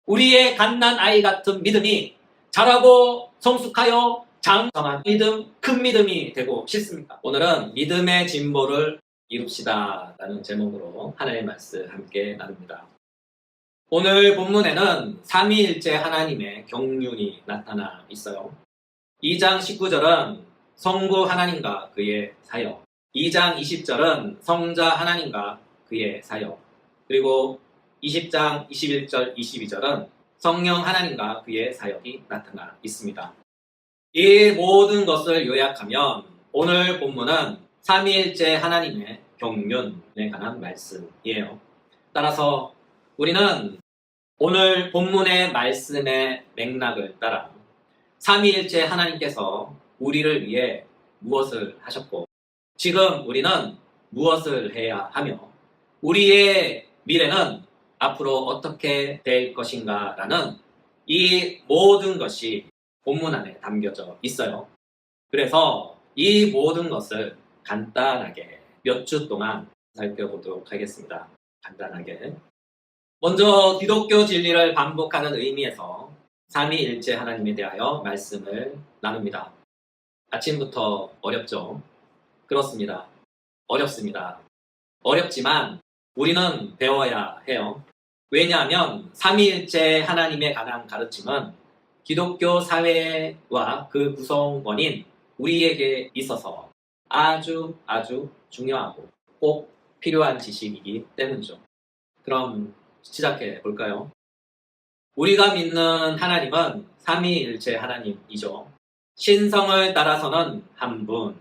우리의 갓난 아이 같은 믿음이 자라고 성숙하여 장성한 믿음, 큰 믿음이 되고 싶습니까? 오늘은 믿음의 진보를 이룹시다 라는 제목으로 하나님의 말씀 함께 나눕니다. 오늘 본문에는 삼위일체 하나님의 경륜이 나타나 있어요. 2장 19절은 성부 하나님과 그의 사역, 2장 20절은 성자 하나님과 그의 사역, 그리고 20장 21절 22절은 성령 하나님과 그의 사역이 나타나 있습니다. 이 모든 것을 요약하면 오늘 본문은 삼위일체 하나님의 경륜에 관한 말씀이에요. 따라서 우리는 오늘 본문의 말씀의 맥락을 따라 삼위일체 하나님께서 우리를 위해 무엇을 하셨고 지금 우리는 무엇을 해야 하며 우리의 미래는 앞으로 어떻게 될 것인가 라는 이 모든 것이 본문 안에 담겨져 있어요. 그래서 이 모든 것을 간단하게 몇 주 동안 살펴보도록 하겠습니다. 간단하게. 먼저 기독교 진리를 반복하는 의미에서 삼위일체 하나님에 대하여 말씀을 나눕니다. 아침부터 어렵죠? 그렇습니다. 어렵습니다. 어렵지만 우리는 배워야 해요. 왜냐하면 삼위일체 하나님에 관한 가르침은 기독교 사회와 그 구성원인 우리에게 있어서 아주 중요하고 꼭 필요한 지식이기 때문이죠. 그럼 시작해 볼까요? 우리가 믿는 하나님은 삼위일체 하나님이죠. 신성을 따라서는 한 분,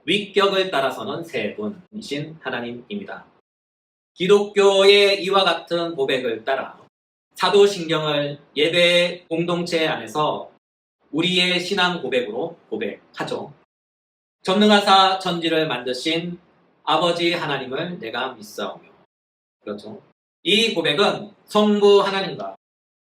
위격을 따라서는 세 분이신 하나님입니다. 기독교의 이와 같은 고백을 따라 사도신경을 예배 공동체 안에서 우리의 신앙 고백으로 고백하죠. 전능하사 천지를 만드신 아버지 하나님을 내가 믿사오며. 그렇죠. 이 고백은 성부 하나님과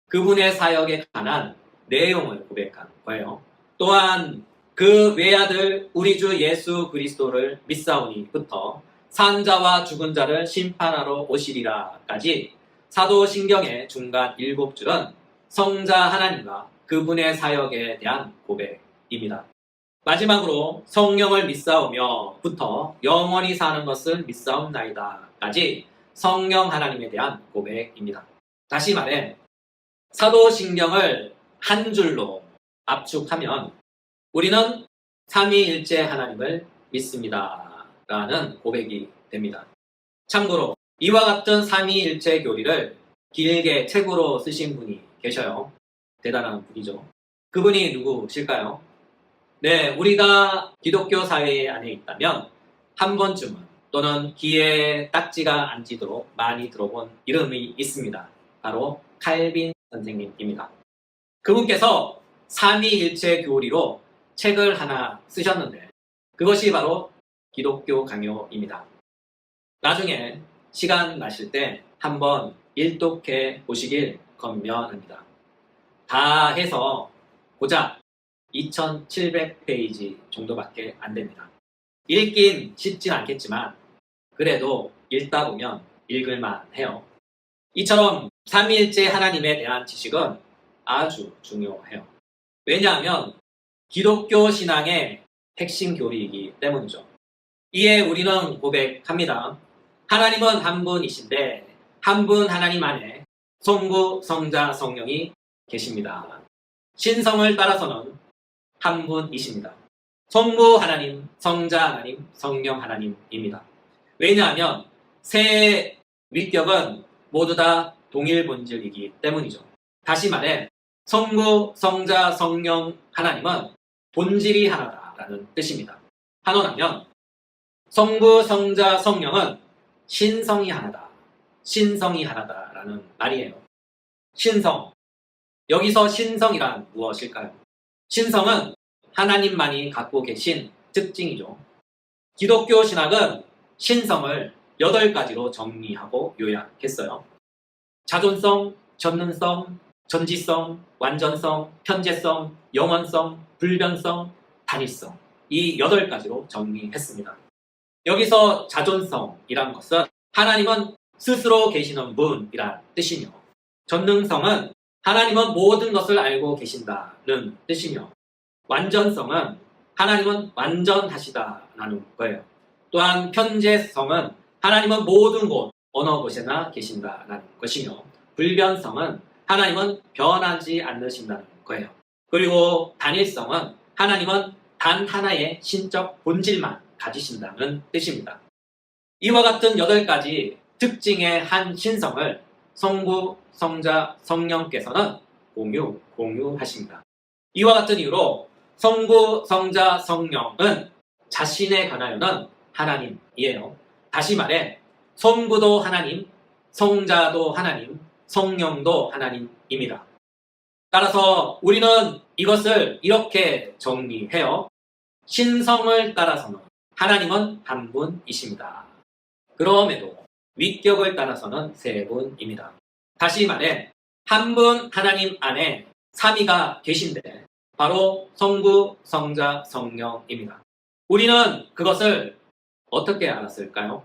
그분의 사역에 관한 내용을 고백한 거예요. 또한 그 외아들 우리 주 예수 그리스도를 믿사오니부터 산자와 죽은 자를 심판하러 오시리라까지 사도신경의 중간 7줄은 성자 하나님과 그분의 사역에 대한 고백입니다. 마지막으로 성령을 믿사오며부터 영원히 사는 것을 믿사옵나이다까지 성령 하나님에 대한 고백입니다. 다시 말해 사도신경을 한 줄로 압축하면 우리는 삼위일체 하나님을 믿습니다 라는 고백이 됩니다. 참고로 이와 같은 삼위일체 교리를 길게 책으로 쓰신 분이 계셔요. 대단한 분이죠. 그분이 누구실까요? 네, 우리가 기독교 사회 안에 있다면 한 번쯤은 또는 귀에 딱지가 앉도록 많이 들어본 이름이 있습니다. 바로 칼빈 선생님입니다. 그분께서 삼위일체 교리로 책을 하나 쓰셨는데 그것이 바로 기독교 강요입니다. 나중에 시간 나실 때 한번 일독해 보시길 권면합니다. 다 해서 고작 2700페이지 정도밖에 안 됩니다. 읽긴 쉽진 않겠지만 그래도 읽다 보면 읽을만 해요. 이처럼 삼위일체 하나님에 대한 지식은 아주 중요해요. 왜냐하면 기독교 신앙의 핵심 교리이기 때문이죠. 이에 우리는 고백합니다. 하나님은 한 분이신데 한 분 하나님 안에 성부, 성자, 성령이 계십니다. 신성을 따라서는 한 분이십니다. 성부 하나님, 성자 하나님, 성령 하나님입니다. 왜냐하면 세 위격은 모두 다 동일 본질이기 때문이죠. 다시 말해 성부, 성자, 성령 하나님은 본질이 하나다라는 뜻입니다. 한원하면 성부, 성자, 성령은 신성이 하나다. 신성이 하나다라는 말이에요. 신성. 여기서 신성이란 무엇일까요? 신성은 하나님만이 갖고 계신 특징이죠. 기독교 신학은 신성을 8가지로 정리하고 요약했어요. 자존성, 전능성, 전지성, 완전성, 편재성, 영원성, 불변성, 단일성. 이 8가지로 정리했습니다. 여기서 자존성이란 것은 하나님은 스스로 계시는 분이란 뜻이며 전능성은 하나님은 모든 것을 알고 계신다는 뜻이며, 완전성은 하나님은 완전하시다라는 거예요. 또한 편재성은 하나님은 모든 곳 어느 곳에나 계신다라는 것이며, 불변성은 하나님은 변하지 않으신다는 거예요. 그리고 단일성은 하나님은 단 하나의 신적 본질만 가지신다는 뜻입니다. 이와 같은 8가지 특징의 한 신성을 성부, 성자, 성령께서는 공유하십니다. 이와 같은 이유로 성부, 성자, 성령은 자신에 관하여는 하나님이에요. 다시 말해 성부도 하나님, 성자도 하나님, 성령도 하나님입니다. 따라서 우리는 이것을 이렇게 정리해요. 신성을 따라서는 하나님은 한 분이십니다. 그럼에도 위격을 따라서는 세 분입니다. 다시 말해 한 분 하나님 안에 삼위가 계신데 바로 성부, 성자, 성령입니다. 우리는 그것을 어떻게 알았을까요?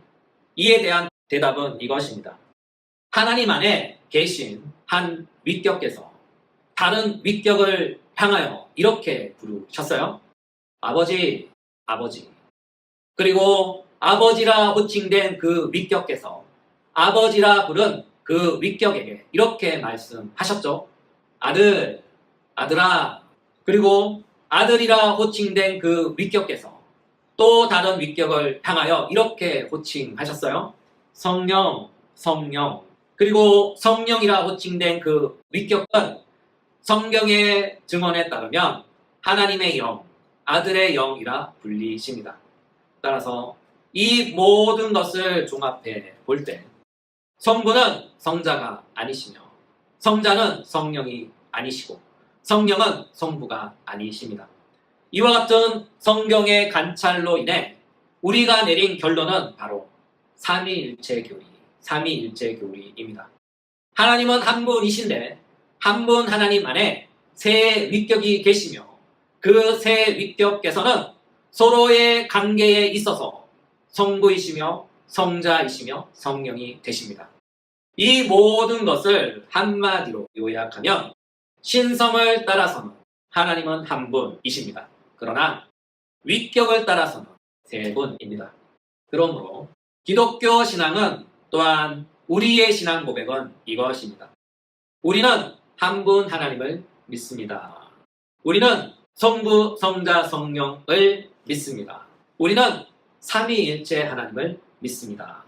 이에 대한 대답은 이것입니다. 하나님 안에 계신 한 위격께서 다른 위격을 향하여 이렇게 부르셨어요. 아버지, 아버지. 그리고 아버지라 호칭된 그 위격께서 아버지라 부른 그 위격에게 이렇게 말씀하셨죠. 아들, 아들아. 그리고 아들이라 호칭된 그 위격께서 또 다른 위격을 향하여 이렇게 호칭하셨어요. 성령, 성령. 그리고 성령이라 호칭된 그 위격은 성경의 증언에 따르면 하나님의 영, 아들의 영이라 불리십니다. 따라서 이 모든 것을 종합해 볼 때 성부는 성자가 아니시며 성자는 성령이 아니시고 성령은 성부가 아니십니다. 이와 같은 성경의 관찰로 인해 우리가 내린 결론은 바로 삼위일체 교리입니다. 하나님은 한 분이신데 한 분 하나님 안에 세 위격이 계시며 그 세 위격께서는 서로의 관계에 있어서 성부이시며 성자이시며 성령이 되십니다. 이 모든 것을 한마디로 요약하면 신성을 따라서는 하나님은 한 분이십니다. 그러나 위격을 따라서는 세 분입니다. 그러므로 기독교 신앙은 또한 우리의 신앙 고백은 이것입니다. 우리는 한 분 하나님을 믿습니다. 우리는 성부, 성자, 성령을 믿습니다. 우리는 삼위일체 하나님을 믿습니다.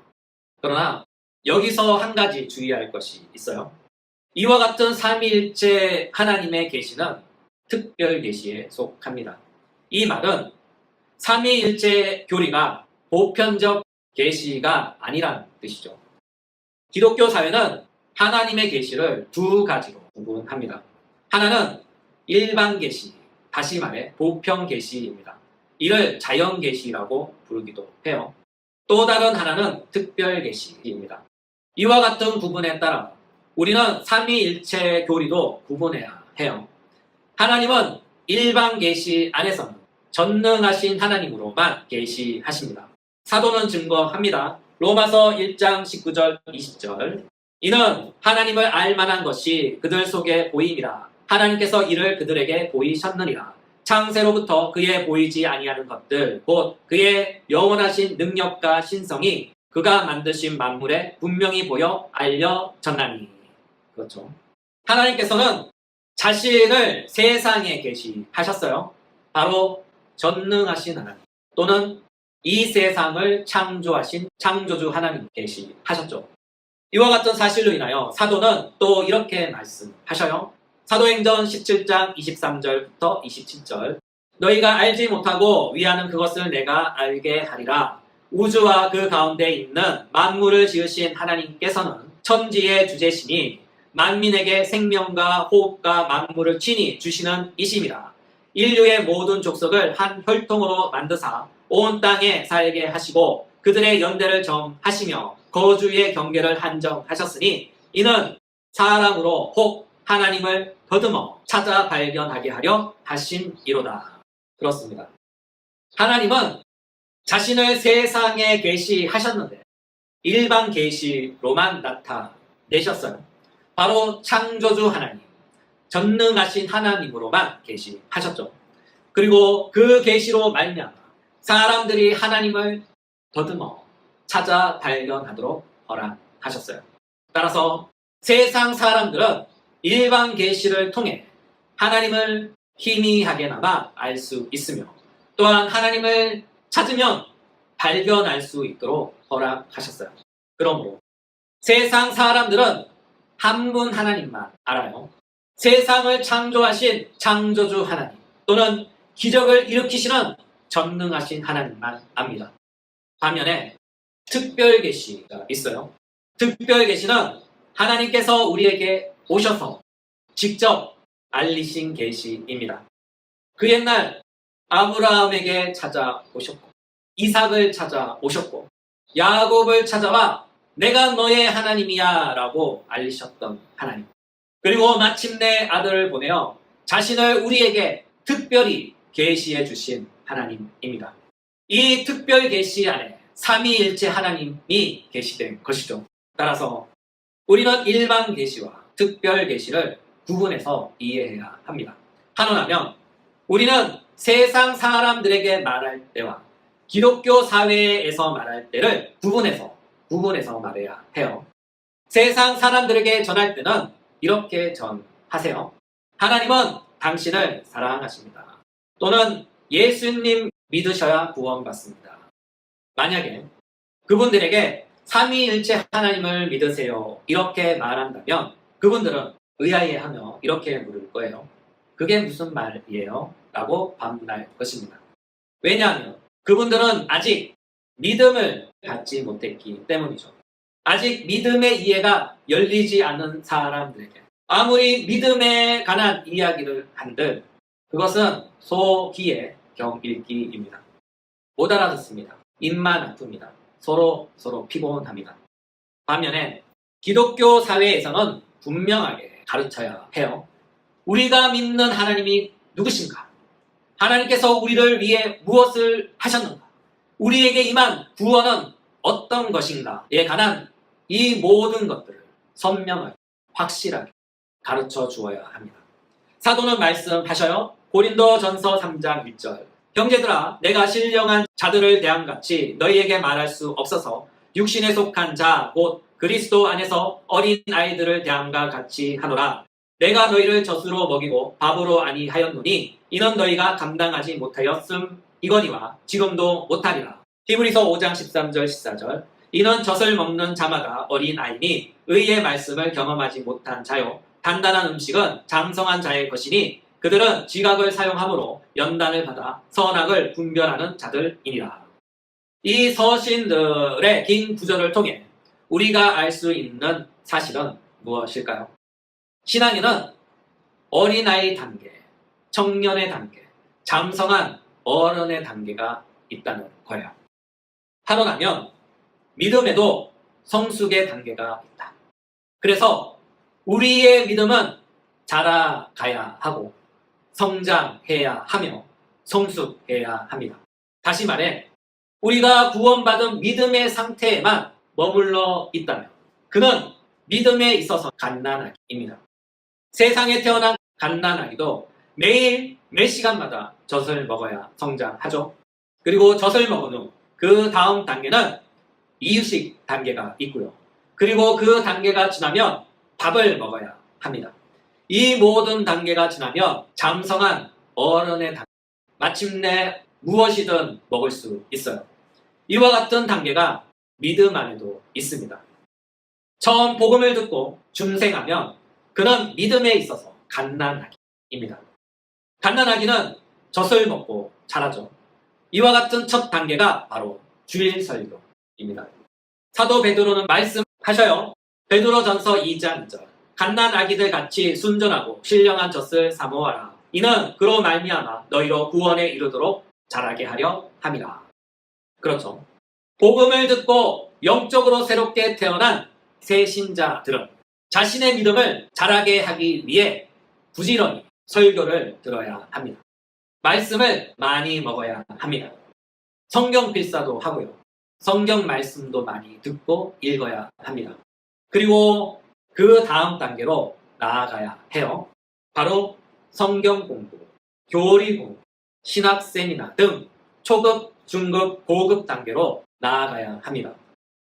그러나 여기서 한 가지 주의할 것이 있어요. 이와 같은 삼위일체 하나님의 계시는 특별 계시에 속합니다. 이 말은 삼위일체 교리가 보편적 계시가 아니란 뜻이죠. 기독교 사회는 하나님의 계시를 두 가지로 구분합니다. 하나는 일반 계시, 다시 말해 보편 계시입니다. 이를 자연 계시라고 부르기도 해요. 또 다른 하나는 특별 계시입니다. 이와 같은 구분에 따라 우리는 삼위일체 교리도 구분해야 해요. 하나님은 일반 계시 안에서는 전능하신 하나님으로만 계시하십니다. 사도는 증거합니다. 로마서 1장 19절 20절 이는 하나님을 알만한 것이 그들 속에 보임이라 하나님께서 이를 그들에게 보이셨느니라. 창세로부터 그의 보이지 아니하는 것들 곧 그의 영원하신 능력과 신성이 그가 만드신 만물에 분명히 보여 알려졌나니. 그렇죠. 하나님께서는 자신을 세상에 계시하셨어요. 바로 전능하신 하나님 또는 이 세상을 창조하신 창조주 하나님 계시하셨죠. 이와 같은 사실로 인하여 사도는 또 이렇게 말씀하셔요. 사도행전 17장 23절부터 27절 너희가 알지 못하고 위하는 그것을 내가 알게 하리라. 우주와 그 가운데 있는 만물을 지으신 하나님께서는 천지의 주제시니 만민에게 생명과 호흡과 만물을 친히 주시는 이심이라. 인류의 모든 족속을 한 혈통으로 만드사 온 땅에 살게 하시고 그들의 연대를 정하시며 거주의 경계를 한정하셨으니 이는 사람으로 혹 하나님을 더듬어 찾아 발견하게 하려 하심이로다. 그렇습니다. 하나님은 자신을 세상에 계시하셨는데 일반 계시로만 나타내셨어요. 바로 창조주 하나님, 전능하신 하나님으로만 계시하셨죠. 그리고 그 계시로 말미암아 사람들이 하나님을 더듬어 찾아 발견하도록 허락하셨어요. 따라서 세상 사람들은 일반 계시를 통해 하나님을 희미하게나마 알 수 있으며 또한 하나님을 찾으면 발견할 수 있도록 허락하셨어요. 그러므로 세상 사람들은 한 분 하나님만 알아요. 세상을 창조하신 창조주 하나님 또는 기적을 일으키시는 전능하신 하나님만 압니다. 반면에 특별 계시가 있어요. 특별 계시는 하나님께서 우리에게 오셔서 직접 알리신 계시입니다. 그 옛날 아브라함에게 찾아오셨고 이삭을 찾아오셨고 야곱을 찾아와 내가 너의 하나님이야 라고 알리셨던 하나님. 그리고 마침내 아들을 보내어 자신을 우리에게 특별히 계시해 주신 하나님입니다. 이 특별 계시 안에 삼위일체 하나님이 계시된 것이죠. 따라서 우리는 일반 계시와 특별 계시를 구분해서 이해해야 합니다. 하노라면 우리는 세상 사람들에게 말할 때와 기독교 사회에서 말할 때를 구분해서 말해야 해요. 세상 사람들에게 전할 때는 이렇게 전하세요. 하나님은 당신을 사랑하십니다. 또는 예수님 믿으셔야 구원받습니다. 만약에 그분들에게 삼위일체 하나님을 믿으세요 이렇게 말한다면 그분들은 의아해하며 이렇게 물을 거예요. 그게 무슨 말이에요? 라고 반문할 것입니다. 왜냐하면 그분들은 아직 믿음을 갖지 못했기 때문이죠. 아직 믿음의 이해가 열리지 않은 사람들에게 아무리 믿음에 관한 이야기를 한들 그것은 소기의 경읽기입니다. 못 알아듣습니다. 입만 아픕니다. 서로 피곤합니다. 반면에 기독교 사회에서는 분명하게 가르쳐야 해요. 우리가 믿는 하나님이 누구신가? 하나님께서 우리를 위해 무엇을 하셨는가? 우리에게 임한 구원은 어떤 것인가에 관한 이 모든 것들을 선명하게 확실하게 가르쳐 주어야 합니다. 사도는 말씀하셔요. 고린도전서 3장 1절 형제들아 내가 신령한 자들을 대함같이 너희에게 말할 수 없어서 육신에 속한 자 곧 그리스도 안에서 어린 아이들을 대함과 같이 하노라. 내가 너희를 젖으로 먹이고 밥으로 아니하였노니 이는 너희가 감당하지 못하였음이거니와 지금도 못하리라. 히브리서 5장 13절 14절 이는 젖을 먹는 자마다 어린 아이니 의의 말씀을 경험하지 못한 자요 단단한 음식은 장성한 자의 것이니 그들은 지각을 사용함으로 연단을 받아 선악을 분별하는 자들이니라. 이 서신들의 긴 구절을 통해 우리가 알 수 있는 사실은 무엇일까요? 신앙에는 어린아이 단계, 청년의 단계, 장성한 어른의 단계가 있다는 거예요. 하노라면 믿음에도 성숙의 단계가 있다. 그래서 우리의 믿음은 자라가야 하고 성장해야 하며 성숙해야 합니다. 다시 말해 우리가 구원받은 믿음의 상태에만 머물러 있다면 그는 믿음에 있어서 갓난아기입니다. 세상에 태어난 갓난아기도 매일 몇 시간마다 젖을 먹어야 성장하죠. 그리고 젖을 먹은 후 그 다음 단계는 이유식 단계가 있고요. 그리고 그 단계가 지나면 밥을 먹어야 합니다. 이 모든 단계가 지나면 장성한 어른의 단계, 마침내 무엇이든 먹을 수 있어요. 이와 같은 단계가 믿음 안에도 있습니다. 처음 복음을 듣고 중생하면 그는 믿음에 있어서 갓난아기입니다. 갓난아기는 젖을 먹고 자라죠. 이와 같은 첫 단계가 바로 주일 설교입니다. 사도 베드로는 말씀하셔요. 베드로전서 2장 2절 갓난아기들 같이 순전하고 신령한 젖을 사모하라. 이는 그로 말미암아 너희로 구원에 이르도록 자라게 하려 함이라. 그렇죠. 복음을 듣고 영적으로 새롭게 태어난 새 신자들은 자신의 믿음을 자라게 하기 위해 부지런히 설교를 들어야 합니다. 말씀을 많이 먹어야 합니다. 성경 필사도 하고요. 성경 말씀도 많이 듣고 읽어야 합니다. 그리고 그 다음 단계로 나아가야 해요. 바로 성경 공부, 교리 공부, 신학 세미나 등 초급, 중급, 고급 단계로 나아가야 합니다.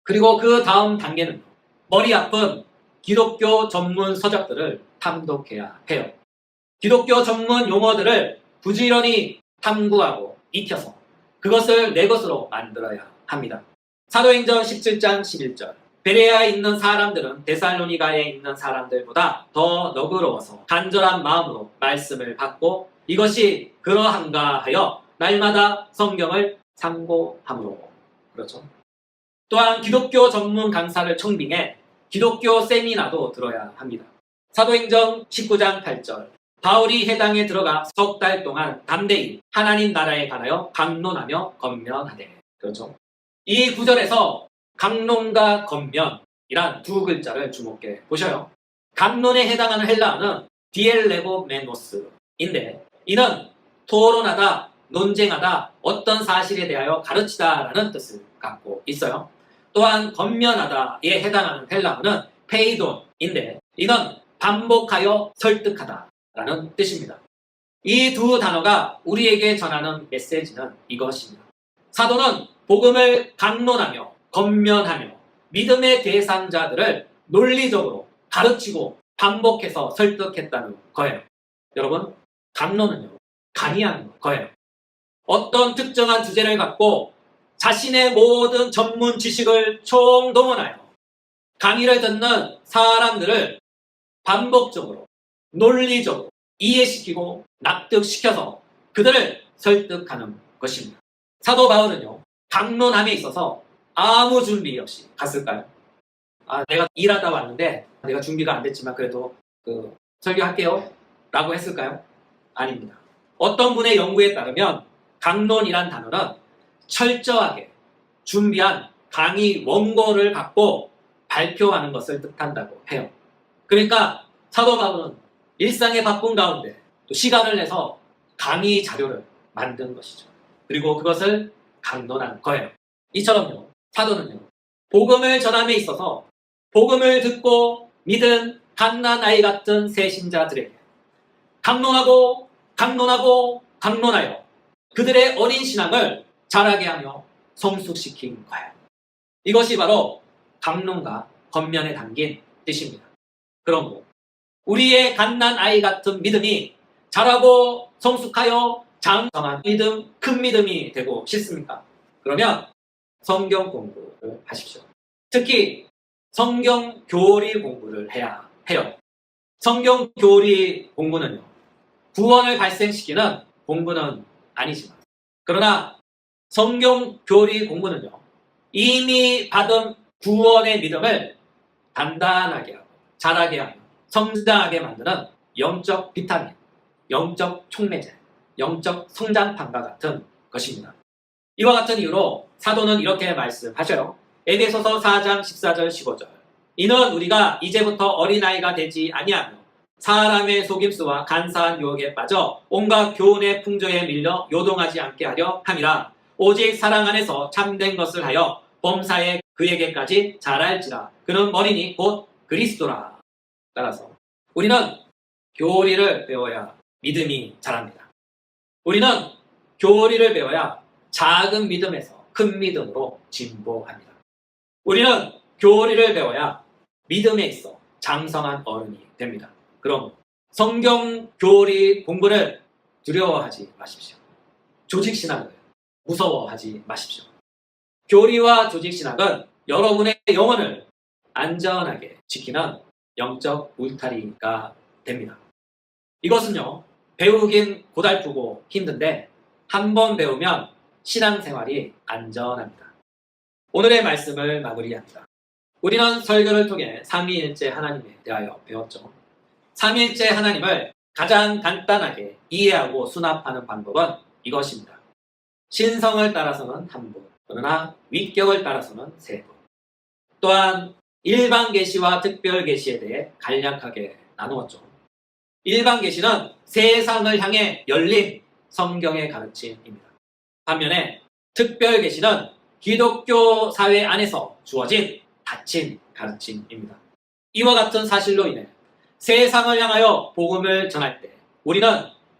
그리고 그 다음 단계는 머리 아픈 기독교 전문 서적들을 탐독해야 해요. 기독교 전문 용어들을 부지런히 탐구하고 익혀서 그것을 내 것으로 만들어야 합니다. 사도행전 17장 11절 베레아에 있는 사람들은 데살로니가에 있는 사람들보다 더 너그러워서 간절한 마음으로 말씀을 받고 이것이 그러한가 하여 날마다 성경을 참고함으로. 그렇죠. 또한 기독교 전문 강사를 청빙해 기독교 세미나도 들어야 합니다. 사도행전 19장 8절 바울이 해당에 들어가 석 달 동안 담대히 하나님 나라에 관하여 강론하며 권면하되. 그렇죠. 이 구절에서 강론과 권면이란 두 글자를 주목해 보셔요. 강론에 해당하는 헬라어는 디엘레고메노스인데 이는 토론하다, 논쟁하다, 어떤 사실에 대하여 가르치다라는 뜻을 갖고 있어요. 또한 권면하다에 해당하는 헬라어는 페이돈인데 이는 반복하여 설득하다라는 뜻입니다. 이 두 단어가 우리에게 전하는 메시지는 이것입니다. 사도는 복음을 강론하며 권면하며 믿음의 대상자들을 논리적으로 가르치고 반복해서 설득했다는 거예요. 여러분, 강론은요, 강의하는 거예요. 어떤 특정한 주제를 갖고 자신의 모든 전문 지식을 총동원하여 강의를 듣는 사람들을 반복적으로, 논리적으로 이해시키고 납득시켜서 그들을 설득하는 것입니다. 사도 바울은요, 강론함에 있어서 아무 준비 없이 갔을까요? 내가 일하다 왔는데 내가 준비가 안 됐지만 그래도 설교할게요 라고 했을까요? 아닙니다. 어떤 분의 연구에 따르면 강론이란 단어는 철저하게 준비한 강의 원고를 갖고 발표하는 것을 뜻한다고 해요. 그러니까 사도 바울은 일상의 바쁜 가운데 또 시간을 내서 강의 자료를 만든 것이죠. 그리고 그것을 강론한 거예요. 이처럼요, 사도는요, 복음을 전함에 있어서 복음을 듣고 믿은 갓난아이 같은 새신자들에게 강론하고 강론하여 그들의 어린 신앙을 자라게 하며 성숙시킨 거예요. 이것이 바로 강론과 권면에 담긴 뜻입니다. 그러므로 우리의 갓난아이 같은 믿음이 자라고 성숙하여 장성한 믿음, 큰 믿음이 되고 싶습니까? 그러면 성경 공부를 하십시오. 특히 성경 교리 공부를 해야 해요. 성경 교리 공부는요, 구원을 발생시키는 공부는 아니지만, 그러나 성경 교리 공부는요, 이미 받은 구원의 믿음을 단단하게 하고 자라게 하고 성장하게 만드는 영적 비타민, 영적 촉매제, 영적 성장판과 같은 것입니다. 이와 같은 이유로 사도는 이렇게 말씀하셔요. 에베소서 4장 14절 15절 이는 우리가 이제부터 어린아이가 되지 아니하며 사람의 속임수와 간사한 유혹에 빠져 온갖 교훈의 풍조에 밀려 요동하지 않게 하려 함이라. 오직 사랑 안에서 참된 것을 하여 범사에 그에게까지 자랄지라. 그는 머리니 곧 그리스도라. 따라서 우리는 교리를 배워야 믿음이 자랍니다. 우리는 교리를 배워야 작은 믿음에서 큰 믿음으로 진보합니다. 우리는 교리를 배워야 믿음에 있어 장성한 어른이 됩니다. 그럼 성경 교리 공부를 두려워하지 마십시오. 조직신학을 무서워하지 마십시오. 교리와 조직신학은 여러분의 영혼을 안전하게 지키는 영적 울타리가 됩니다. 이것은요, 배우긴 고달프고 힘든데 한 번 배우면 신앙생활이 안전합니다. 오늘의 말씀을 마무리합니다. 우리는 설교를 통해 삼위일체 하나님에 대하여 배웠죠. 삼위일체 하나님을 가장 간단하게 이해하고 수납하는 방법은 이것입니다. 신성을 따라서는 한 분, 그러나 위격을 따라서는 세 분. 또한 일반 계시와 특별 계시에 대해 간략하게 나누었죠. 일반 계시는 세상을 향해 열린 성경의 가르침입니다. 반면에 특별 계시는 기독교 사회 안에서 주어진 닫힌 가르침입니다. 이와 같은 사실로 인해 세상을 향하여 복음을 전할 때 우리는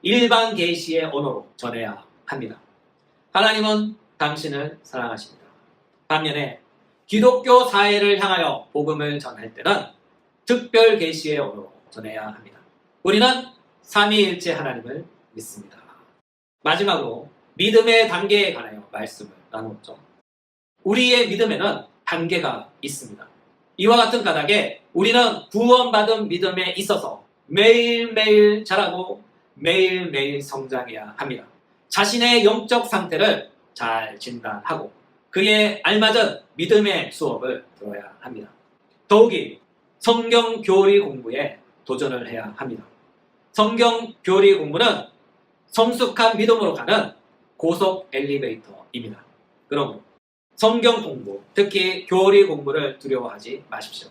일반 계시의 언어로 전해야 합니다. 하나님은 당신을 사랑하십니다. 반면에 기독교 사회를 향하여 복음을 전할 때는 특별 계시의 언어로 전해야 합니다. 우리는 삼위일체 하나님을 믿습니다. 마지막으로 믿음의 단계에 관하여 말씀을 나누었죠. 우리의 믿음에는 단계가 있습니다. 이와 같은 까닭에 우리는 구원받은 믿음에 있어서 매일매일 자라고 매일매일 성장해야 합니다. 자신의 영적 상태를 잘 진단하고 그에 알맞은 믿음의 수업을 들어야 합니다. 더욱이 성경 교리 공부에 도전을 해야 합니다. 성경 교리 공부는 성숙한 믿음으로 가는 고속 엘리베이터입니다. 그러므로 성경 공부, 특히 교리 공부를 두려워하지 마십시오.